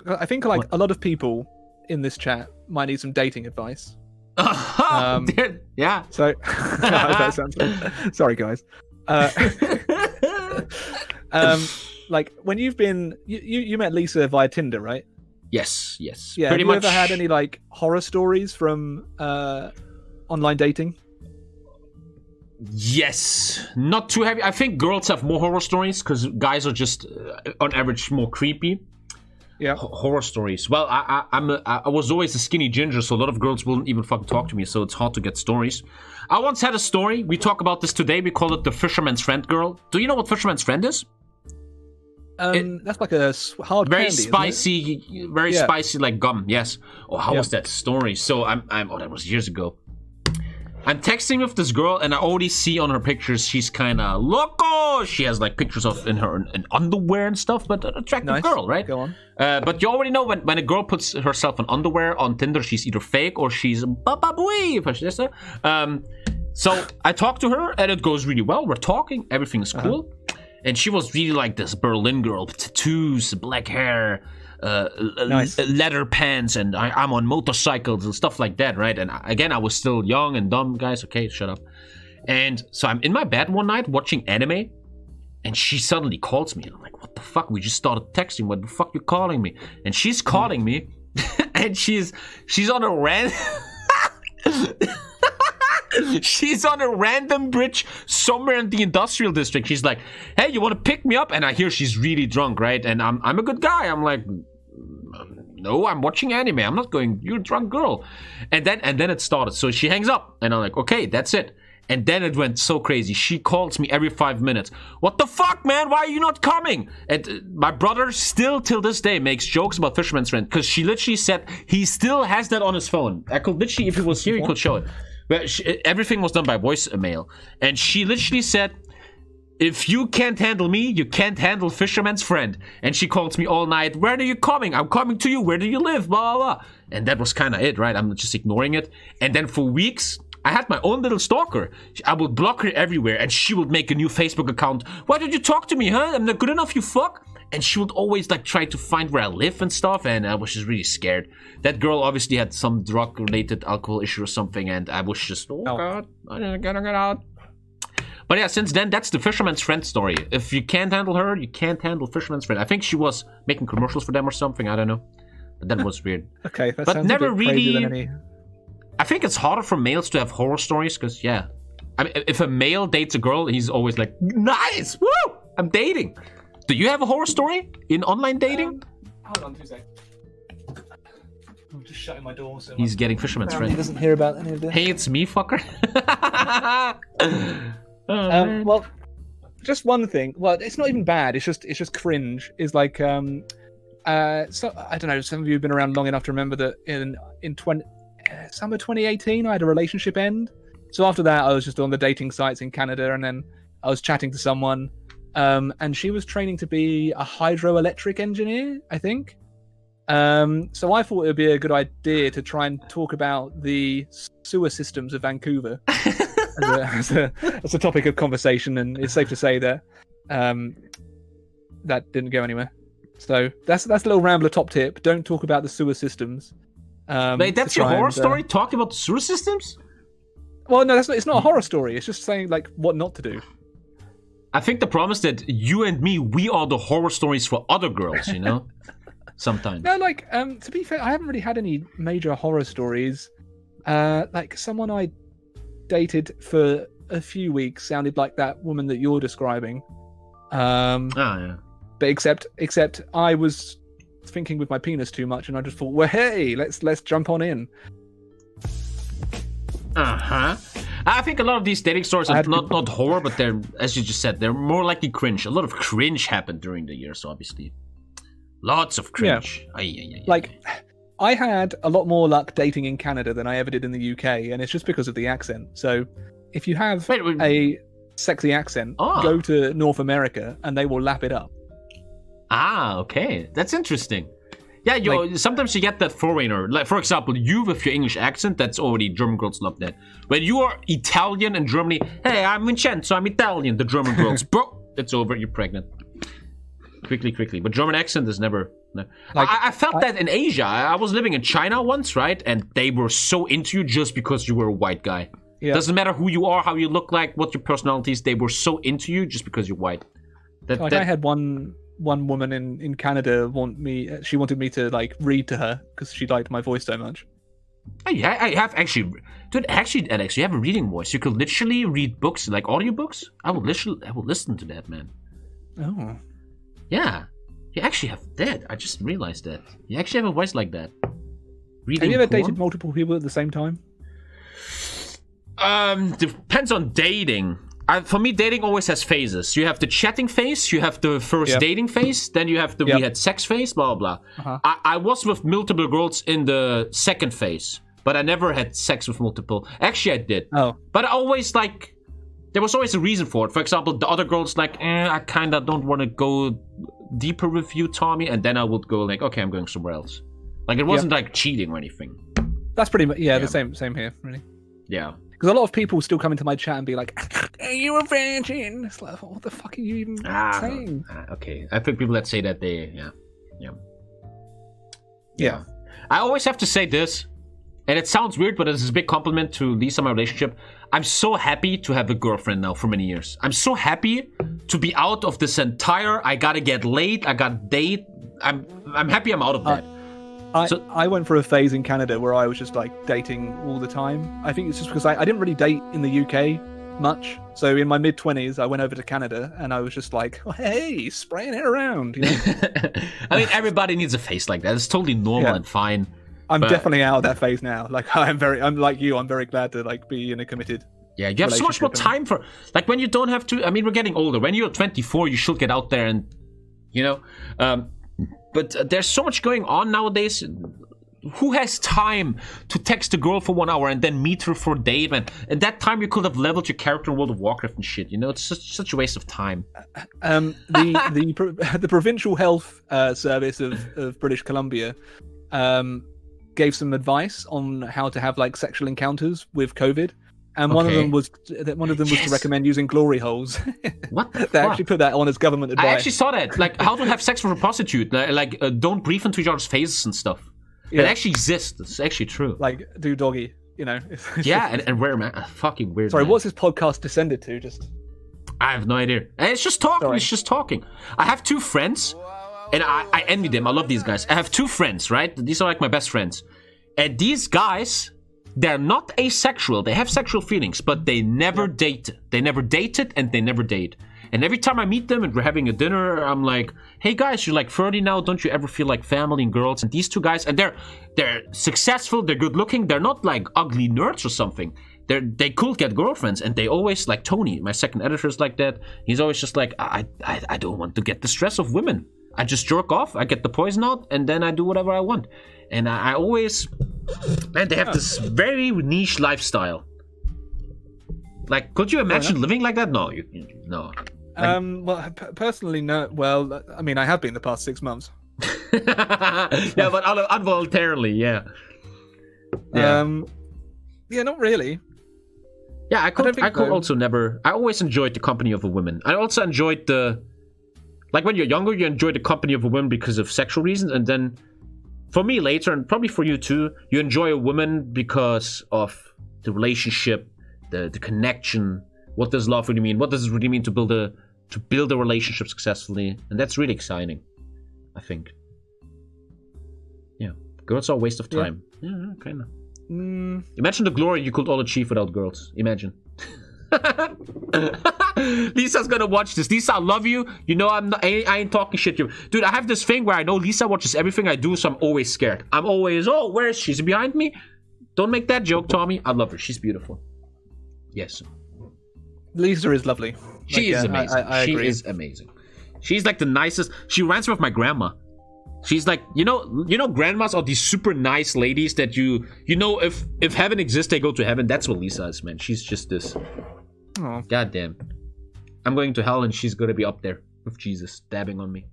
I think like a lot of people in this chat might need some dating advice. Yeah. So, that sounds sorry, guys. Like when you've been, you met Lisa via Tinder, right? Yes. Yeah. Pretty have you much. ever had any like horror stories from online dating? Yes, not too heavy. I think girls have more horror stories because guys are just, on average, more creepy. Yeah. Horror stories. Well, I was always a skinny ginger, so a lot of girls wouldn't even fucking talk to me. So it's hard to get stories. I once had a story. We talk about this today. We call it the fisherman's friend girl. Do you know what fisherman's friend is? That's like a hard very candy, spicy, very spicy like gum. Yes. Oh, how was that story? So I'm. Oh, that was years ago. I'm texting with this girl, and I already see on her pictures she's kind of loco. She has like pictures of in underwear and stuff, but an attractive girl, right? Go on. But you already know when a girl puts herself in underwear on Tinder, she's either fake or she's bababui, if I should say. So I talk to her, and it goes really well. We're talking, everything is cool, and she was really like this Berlin girl, tattoos, black hair. Nice. Leather pants, and I'm on motorcycles and stuff like that, right? And again, I was still young and dumb, guys. Okay, shut up. And so I'm in my bed one night watching anime, and she suddenly calls me, and I'm like, "What the fuck? We just started texting. What the fuck you calling me?" And she's calling me, and she's on a random. She's on a random bridge somewhere in the industrial district. She's like, "Hey, you want to pick me up?" And I hear she's really drunk, right? And I'm a good guy. I'm like, "No, I'm watching anime. I'm not going. You're a drunk girl." And then it started. So she hangs up, and I'm like, "Okay, that's it." And then it went so crazy. She calls me every 5 minutes. "What the fuck, man? Why are you not coming?" And my brother still till this day makes jokes about Fisherman's Friend because she literally said he still has that on his phone. I could literally, if he was here, he could show it. But everything was done by voicemail. And she literally said, "If you can't handle me, you can't handle Fisherman's Friend." And she calls me all night. "Where are you coming? I'm coming to you. Where do you live?" Blah, blah, blah. And that was kind of it, right? I'm just ignoring it. And then for weeks, I had my own little stalker. I would block her everywhere, and she would make a new Facebook account. "Why did you talk to me, huh? I'm not good enough, you fuck." And she would always like try to find where I live and stuff, and I was just really scared. That girl obviously had some drug-related alcohol issue or something, and I was just, oh god, I gotta get out. But yeah, since then, that's the Fisherman's Friend story. If you can't handle her, you can't handle Fisherman's Friend. I think she was making commercials for them or something, I don't know. But that was weird. Okay, that but sounds never a bit really. Than any... I think it's harder for males to have horror stories, because yeah. I mean, if a male dates a girl, he's always like, "Nice! Woo! I'm dating." Do you have a horror story in online dating? Hold on 2 seconds. I'm just shutting my door. So he's getting Fisherman's Friend. He doesn't hear about any of this. Hey, it's me, fucker. Well, just one thing. Well, it's not even bad. It's just cringe. Is like so I don't know. Some of you have been around long enough to remember that in summer 2018, I had a relationship end. So after that, I was just on the dating sites in Canada, and then I was chatting to someone. And she was training to be a hydroelectric engineer, I think. So I thought it would be a good idea to try and talk about the sewer systems of Vancouver as a topic of conversation, and it's safe to say that that didn't go anywhere. So that's a little Rambler top tip. Don't talk about the sewer systems. Wait, that's your horror story? Talking about the sewer systems? Well, no, it's not a horror story. It's just saying like what not to do. I think the problem is that you and me, we are the horror stories for other girls, you know? Sometimes. No, like, to be fair, I haven't really had any major horror stories. Like, someone I dated for a few weeks sounded like that woman that you're describing. Yeah. But except I was thinking with my penis too much, and I just thought, well, hey, let's jump on in. Uh-huh. I think a lot of these dating stories are not horror, but they're, as you just said, they're more likely cringe. A lot of cringe happened during the years, obviously. Lots of cringe. Yeah. Like, I had a lot more luck dating in Canada than I ever did in the UK, and it's just because of the accent. So, if you have a sexy accent, go to North America, and they will lap it up. Ah, okay. That's interesting. Yeah, sometimes you get that foreigner. Like, for example, you with your English accent, that's already, German girls love that. When you are Italian in Germany, "Hey, I'm Vincenzo, I'm Italian," the German girls, bro, it's over, you're pregnant. Quickly. But German accent is never No. Like, I felt that in Asia. I was living in China once, right? And they were so into you just because you were a white guy. Yeah. Doesn't matter who you are, how you look like, what your personality is. They were so into you just because you're white. I had one woman in Canada she wanted me to like read to her because she liked my voice so much. Yeah, I have actually, dude. Actually, Alex, you have a reading voice. You could literally read books, like audiobooks. I will listen to that, man. Oh. Yeah, you actually have that. I just realized that you actually have a voice like that. Have you ever dated multiple people at the same time? Depends on dating. For me, dating always has phases. You have the chatting phase, you have the first dating phase, then you have the we had sex phase, blah, blah, blah. I was with multiple girls in the second phase, but I never had sex with multiple. Actually, I did. Oh. But I always, like, there was always a reason for it. For example, the other girl's like, I kind of don't want to go deeper with you, Tommy. And then I would go like, okay, I'm going somewhere else. Like, it wasn't like cheating or anything. That's pretty much, the same here, really. Yeah. Because a lot of people still come into my chat and be like, "Are you a virgin?" It's like, what the fuck are you even saying? Okay, I think people that say that yeah. I always have to say this, and it sounds weird, but it's a big compliment to Lisa, my relationship. I'm so happy to have a girlfriend now for many years. I'm so happy to be out of this entire. I gotta get laid. I gotta date. I'm happy I'm out of that. I went for a phase in Canada where I was just like dating all the time. I think it's just because I didn't really date in the UK much. So in my mid-20s, I went over to Canada and I was just like, oh, hey, spraying it around. You know? I mean, everybody needs a phase like that. It's totally normal and fine. I'm definitely out of that phase now. Like I'm like you. I'm very glad to like be in a committed. Yeah, you have so much more time for like when you don't have to. I mean, we're getting older. When you're 24, you should get out there and, you know. But there's so much going on nowadays. Who has time to text a girl for 1 hour and then meet her for a date? And at that time, you could have leveled your character in World of Warcraft and shit. You know, it's such a waste of time. The Provincial Health Service of British Columbia gave some advice on how to have like sexual encounters with COVID. And one of them was to recommend using glory holes. What the They fuck? actually put that on as government advice. I actually saw that. Like, how to have sex with a prostitute. Like don't breathe into each other's faces and stuff. Yeah. It actually exists. It's actually true. Like, do doggy, you know. It's and wear fucking weird. Sorry, man. what's this podcast descended to? Just I have no idea. And it's just talking. Sorry. It's just talking. I have two friends, and I envy them. I love these guys. I have two friends, right? These are like my best friends. And these guys, they're not asexual. They have sexual feelings, but they never date. They never dated, and they never date. And every time I meet them and we're having a dinner, I'm like, hey guys, you're like 30 now. Don't you ever feel like family and girls? And these two guys, and they're successful. They're good looking. They're not like ugly nerds or something. They could get girlfriends, and they always, like Tony, my second editor, is like that. He's always just like, I don't want to get the stress of women. I just jerk off, I get the poison out, and then I do whatever I want. And I always, man, they have this very niche lifestyle. Like, could you imagine living like that? No, no. Well, personally, no. Well, I mean, I have been the past 6 months. Yeah, but involuntarily, yeah. Yeah, not really. Yeah, I could also never. I always enjoyed the company of a woman. I also enjoyed like when you're younger, you enjoy the company of a woman because of sexual reasons, and then for me later, and probably for you too, you enjoy a woman because of the relationship, the connection. What does love really mean? What does it really mean to build a relationship successfully? And that's really exciting, I think. Yeah, girls are a waste of time. Yeah, kind of. Imagine the glory you could all achieve without girls. Imagine. Lisa's gonna watch this. Lisa, I love you. You know I ain't talking shit to you. Dude, I have this thing where I know Lisa watches everything I do, so I'm always scared. I'm always, where is she? Is she behind me? Don't make that joke, Tommy. I love her. She's beautiful. Yes. Lisa is lovely. She is amazing. I agree. She is amazing. She's like the nicest. She reminds me of my grandma. She's like, you know, grandmas are these super nice ladies that you know, if heaven exists, they go to heaven. That's what Lisa is, man. She's just this. Oh. God damn. I'm going to hell and she's going to be up there with Jesus dabbing on me.